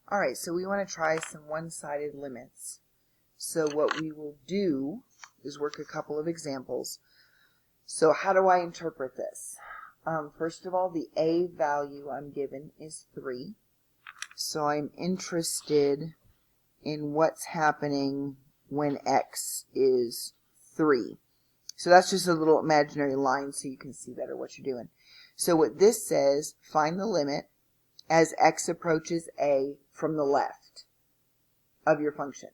All right, so we want to try some one-sided limits. So what we will do is work a couple of examples. So how do I interpret this? First of all, the a value I'm given is 3. So I'm interested in what's happening when x is 3. So that's just a little imaginary line so you can see better what you're doing. So what this says, find the limit as x approaches a from the left of your function.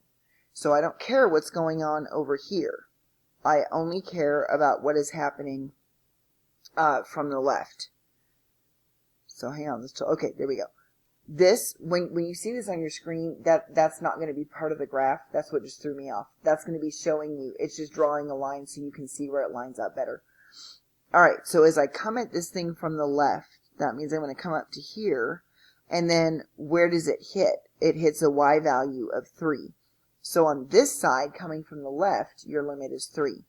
So I don't care what's going on over here. I only care about what is happening from the left. So hang on, okay, there we go. This, when you see this on your screen, that's not going to be part of the graph. That's what just threw me off. That's going to be showing you, it's just drawing a line so you can see where it lines up better. Alright, so as I come at this thing from the left, that means I'm going to come up to here, and then where does it hit? It hits a y value of 3. So on this side, coming from the left, your limit is 3.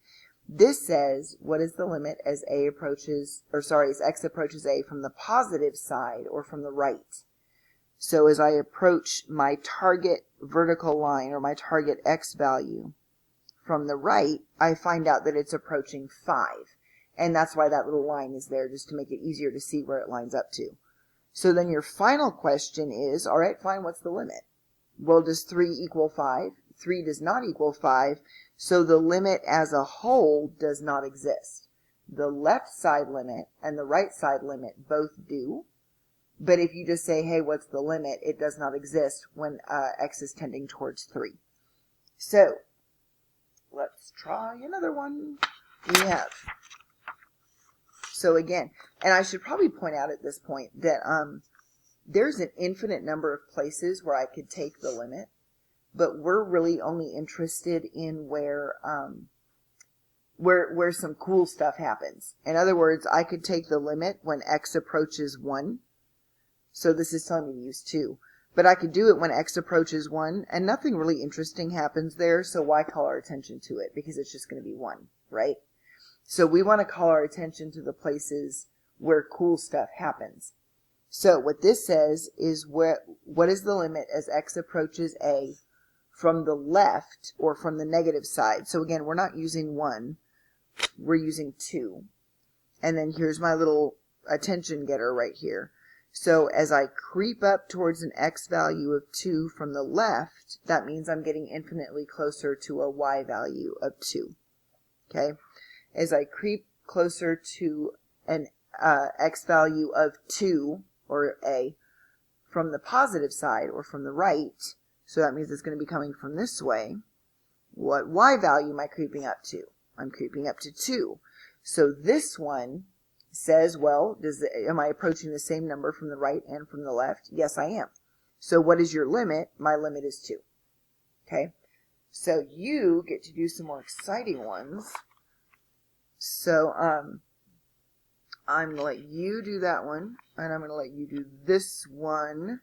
This says, what is the limit as as x approaches a from the positive side or from the right? So as I approach my target vertical line or my target x value from the right, I find out that it's approaching 5. And that's why that little line is there, just to make it easier to see where it lines up to. So then your final question is, all right, fine, what's the limit? Well, does 3 equal 5? 3 does not equal 5, so the limit as a whole does not exist. The left side limit and the right side limit both do, but if you just say, hey, what's the limit, it does not exist when x is tending towards 3. So let's try another one. We have, so again, and I should probably point out at this point that there's an infinite number of places where I could take the limit, but we're really only interested in where some cool stuff happens. In other words, I could take the limit when x approaches 1. So this is telling me to use 2. But I could do it when x approaches 1, and nothing really interesting happens there, so why call our attention to it? Because it's just going to be 1, right? So we want to call our attention to the places where cool stuff happens. So what this says is what is the limit as x approaches a from the left or from the negative side. So again, we're not using 1, we're using 2. And then here's my little attention getter right here. So as I creep up towards an x value of 2 from the left, that means I'm getting infinitely closer to a y value of 2. Okay? As I creep closer to an x value of 2, or a, from the positive side or from the right, so that means it's going to be coming from this way, what y value am I creeping up to? I'm creeping up to 2. So this one says, well, am I approaching the same number from the right and from the left? Yes, I am. So what is your limit? My limit is 2. Okay? So you get to do some more exciting ones. So I'm going to let you do that one, and I'm going to let you do this one,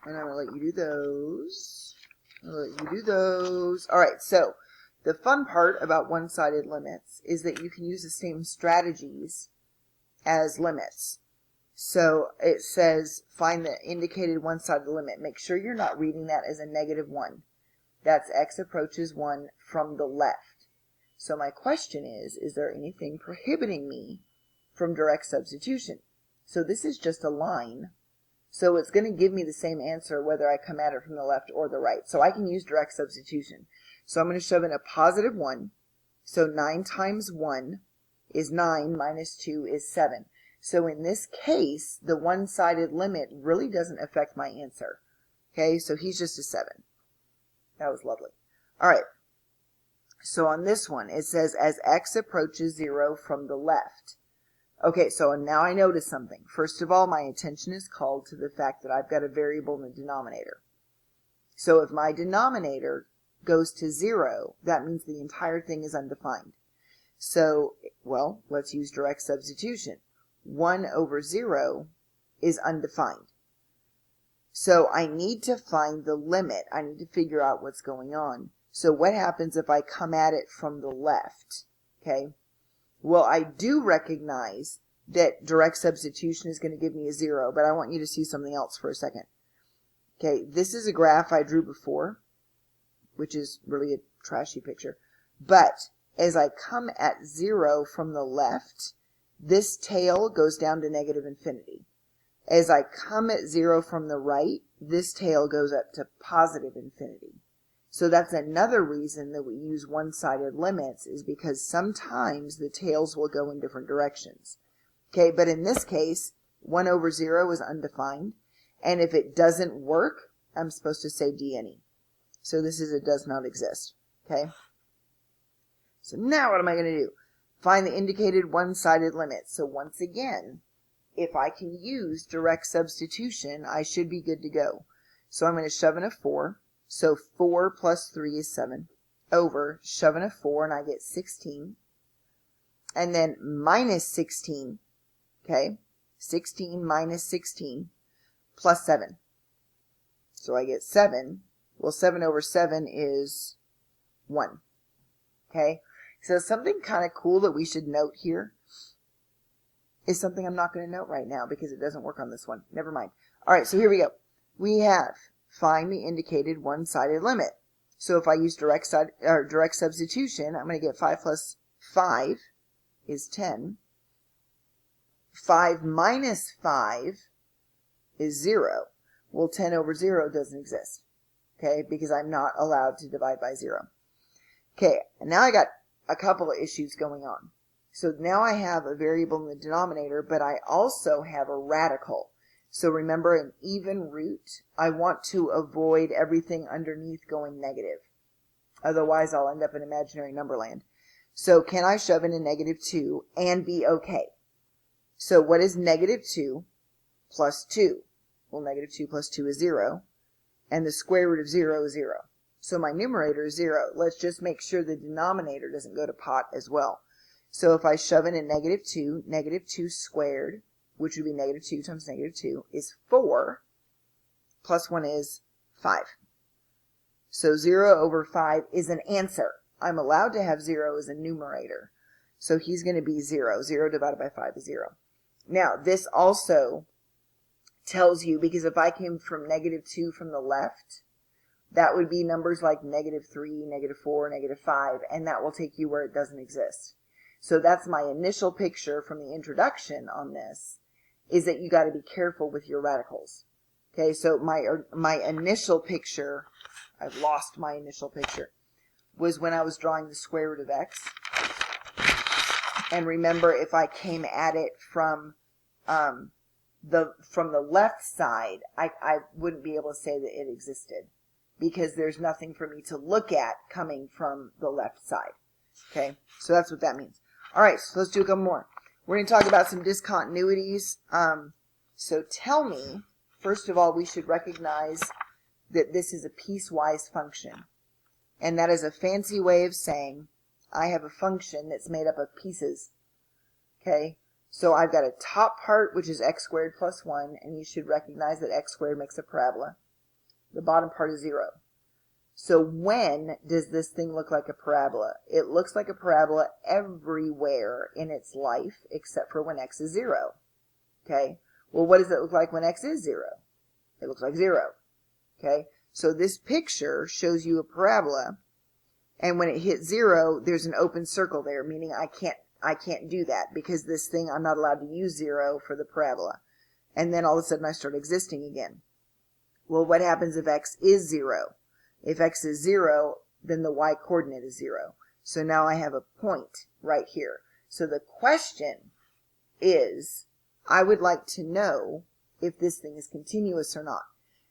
and I'm going to let you do those. I'm going to let you do those. All right, so the fun part about one-sided limits is that you can use the same strategies as limits. So it says find the indicated one-sided limit. Make sure you're not reading that as a -1. That's x approaches 1 from the left. So my question is there anything prohibiting me from direct substitution? So this is just a line. So it's going to give me the same answer whether I come at it from the left or the right. So I can use direct substitution. So I'm going to shove in a positive 1. So 9 times 1 is 9 minus 2 is 7. So in this case, the one-sided limit really doesn't affect my answer. Okay, so he's just a 7. That was lovely. All right. So on this one, it says as x approaches 0 from the left. Okay, so now I notice something. First of all, my attention is called to the fact that I've got a variable in the denominator. So if my denominator goes to 0, that means the entire thing is undefined. So, well, let's use direct substitution. 1 over 0 is undefined. So I need to find the limit. I need to figure out what's going on. So what happens if I come at it from the left? Okay. Well, I do recognize that direct substitution is going to give me a 0, but I want you to see something else for a second. Okay, this is a graph I drew before, which is really a trashy picture. But as I come at 0 from the left, this tail goes down to negative infinity. As I come at 0 from the right, this tail goes up to positive infinity. So that's another reason that we use one-sided limits, is because sometimes the tails will go in different directions. Okay, but in this case, 1 over 0 is undefined. And if it doesn't work, I'm supposed to say d/any. So this is, it does not exist. Okay. So now what am I going to do? Find the indicated one-sided limit. So once again, if I can use direct substitution, I should be good to go. So I'm going to shove in a 4. So 4 plus 3 is 7. Over, shove in a 4, and I get 16. And then minus 16. Okay. 16 minus 16 plus 7. So I get 7. Well, 7 over 7 is 1. Okay. So something kind of cool that we should note here is something I'm not going to note right now because it doesn't work on this one. Never mind. All right, so here we go. We have find the indicated one-sided limit. So if I use direct substitution, I'm going to get 5 plus 5 is 10. 5 minus 5 is 0. Well, 10 over 0 doesn't exist, okay, because I'm not allowed to divide by 0. Okay, and now I got a couple of issues going on. So now I have a variable in the denominator, but I also have a radical. So remember, an even root, I want to avoid everything underneath going negative. Otherwise, I'll end up in imaginary number land. So can I shove in a negative 2 and be okay? So what is negative 2 plus 2? Well, negative 2 plus 2 is 0, and the square root of 0 is 0. So my numerator is 0. Let's just make sure the denominator doesn't go to pot as well. So if I shove in a negative 2 squared, which would be negative 2 times negative 2, is 4, plus 1 is 5. So 0 over 5 is an answer. I'm allowed to have 0 as a numerator. So he's going to be 0. 0 divided by 5 is 0. Now, this also tells you, because if I came from negative 2 from the left, that would be numbers like negative 3, negative 4, negative 5, and that will take you where it doesn't exist. So that's my initial picture from the introduction on this, is that you got to be careful with your radicals. Okay, so my initial picture, I've lost my initial picture, was when I was drawing the square root of x. And remember, if I came at it from the left side, I wouldn't be able to say that it existed, because there's nothing for me to look at coming from the left side. Okay, so that's what that means. All right, so let's do a couple more. We're going to talk about some discontinuities. So tell me, first of all, we should recognize that this is a piecewise function. And that is a fancy way of saying I have a function that's made up of pieces. Okay, so I've got a top part, which is x squared plus 1, and you should recognize that x squared makes a parabola. The bottom part is 0. So when does this thing look like a parabola? It looks like a parabola everywhere in its life except for when x is 0. Okay? Well, what does it look like when x is 0? It looks like 0. Okay? So this picture shows you a parabola, and when it hits 0, there's an open circle there, meaning I can't do that, because this thing, I'm not allowed to use 0 for the parabola. And then all of a sudden I start existing again. Well, what happens if x is 0? If x is 0, then the y coordinate is 0. So now I have a point right here. So the question is, I would like to know if this thing is continuous or not.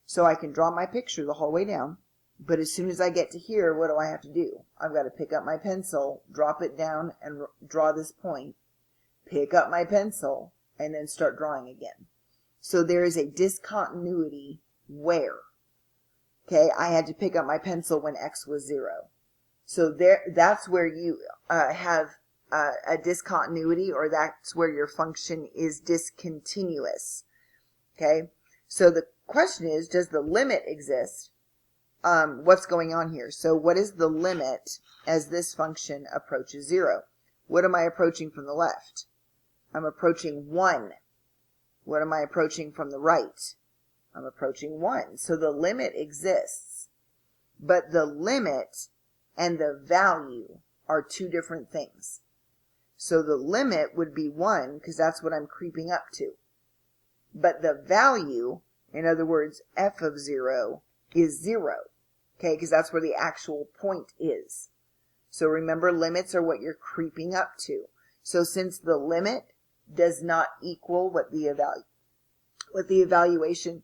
So I can draw my picture the whole way down, but as soon as I get to here, what do I have to do? I've got to pick up my pencil, drop it down, and draw this point, pick up my pencil, and then start drawing again. So there is a discontinuity where, okay, I had to pick up my pencil when x was 0. So that's where you have a discontinuity, or that's where your function is discontinuous. Okay, so the question is, does the limit exist? What's going on here? So what is the limit as this function approaches 0? What am I approaching from the left? I'm approaching 1. What am I approaching from the right? I'm approaching 1. So the limit exists. But the limit and the value are two different things. So the limit would be 1 because that's what I'm creeping up to. But the value, in other words, f of 0, is 0. Okay, because that's where the actual point is. So remember, limits are what you're creeping up to. So since the limit does not equal what the evaluation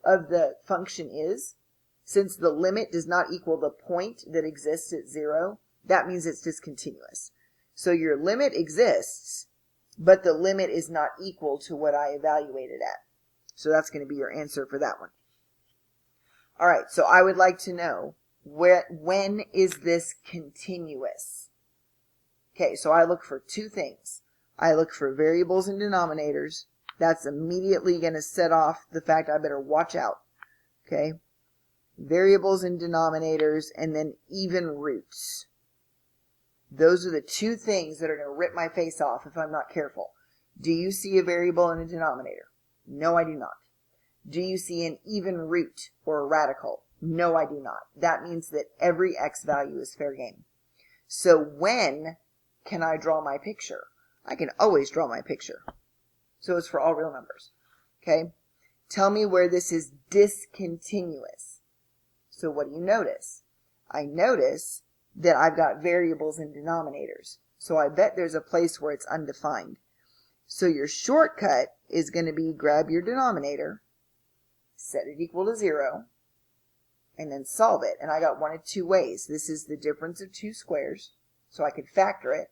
of the function is, since the limit does not equal the point that exists at 0, that means it's discontinuous. So your limit exists, but the limit is not equal to what I evaluated at. So that's going to be your answer for that one. All right, so I would like to know, when is this continuous? Okay, so I look for two things. I look for variables and denominators. That's immediately going to set off the fact I better watch out. Okay, variables and denominators, and then even roots. Those are the two things that are going to rip my face off if I'm not careful. Do you see a variable and a denominator? No, I do not. Do you see an even root or a radical? No, I do not. That means that every x value is fair game. So when can I draw my picture? I can always draw my picture. So it's for all real numbers. Okay? Tell me where this is discontinuous. So what do you notice? I notice that I've got variables and denominators. So I bet there's a place where it's undefined. So your shortcut is going to be grab your denominator, set it equal to 0, and then solve it. And I got one of two ways. This is the difference of two squares, so I could factor it,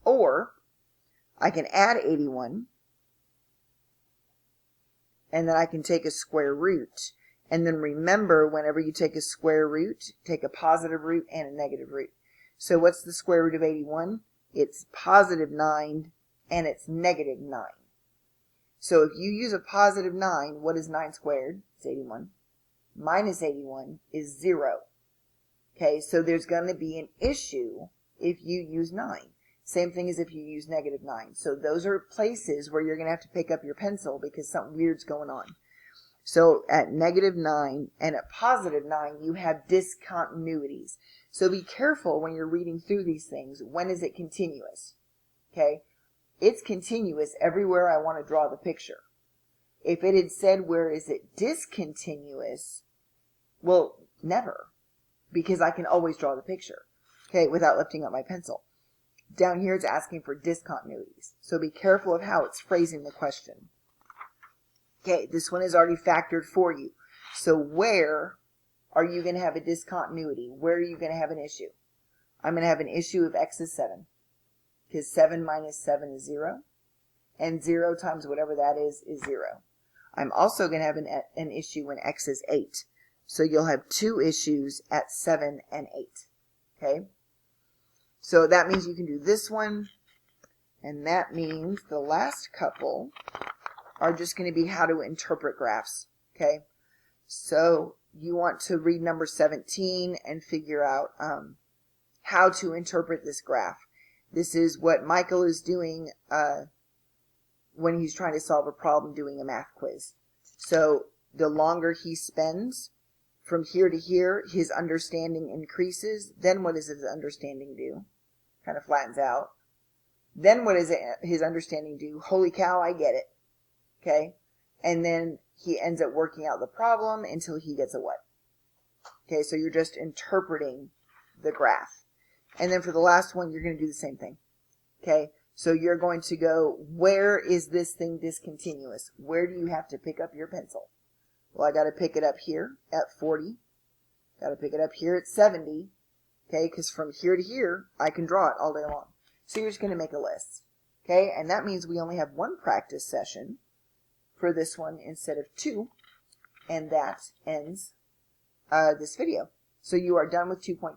or I can add 81, and then I can take a square root. And then remember, whenever you take a square root, take a positive root and a negative root. So what's the square root of 81? It's positive 9, and it's negative 9. So if you use a positive 9, what is 9 squared? It's 81. Minus 81 is 0. Okay, so there's going to be an issue if you use 9. Same thing as if you use negative 9. So those are places where you're going to have to pick up your pencil because something weird's going on. So at negative 9 and at positive 9, you have discontinuities. So be careful when you're reading through these things. When is it continuous? Okay, it's continuous everywhere I want to draw the picture. If it had said, where is it discontinuous? Well, never, because I can always draw the picture, okay, without lifting up my pencil. Down here, it's asking for discontinuities. So be careful of how it's phrasing the question. Okay, this one is already factored for you. So where are you going to have a discontinuity? Where are you going to have an issue? I'm going to have an issue if x is 7, because 7 minus 7 is 0, and 0 times whatever that is 0. I'm also going to have an issue when x is 8. So you'll have two issues at 7 and 8. Okay? So that means you can do this one, and that means the last couple are just going to be how to interpret graphs. Okay? So you want to read number 17 and figure out how to interpret this graph. This is what Michael is doing when he's trying to solve a problem doing a math quiz. So the longer he spends from here to here, his understanding increases. Then what does his understanding do? Kind of flattens out. Then what does his understanding do? Holy cow, I get it. Okay? And then he ends up working out the problem until he gets a what? Okay, so you're just interpreting the graph. And then for the last one, you're going to do the same thing. Okay? So you're going to go, where is this thing discontinuous? Where do you have to pick up your pencil? Well, I got to pick it up here at 40. Got to pick it up here at 70. Okay, because from here to here, I can draw it all day long. So you're just going to make a list. Okay, and that means we only have one practice session for this one instead of two. And that ends this video. So you are done with 2.5.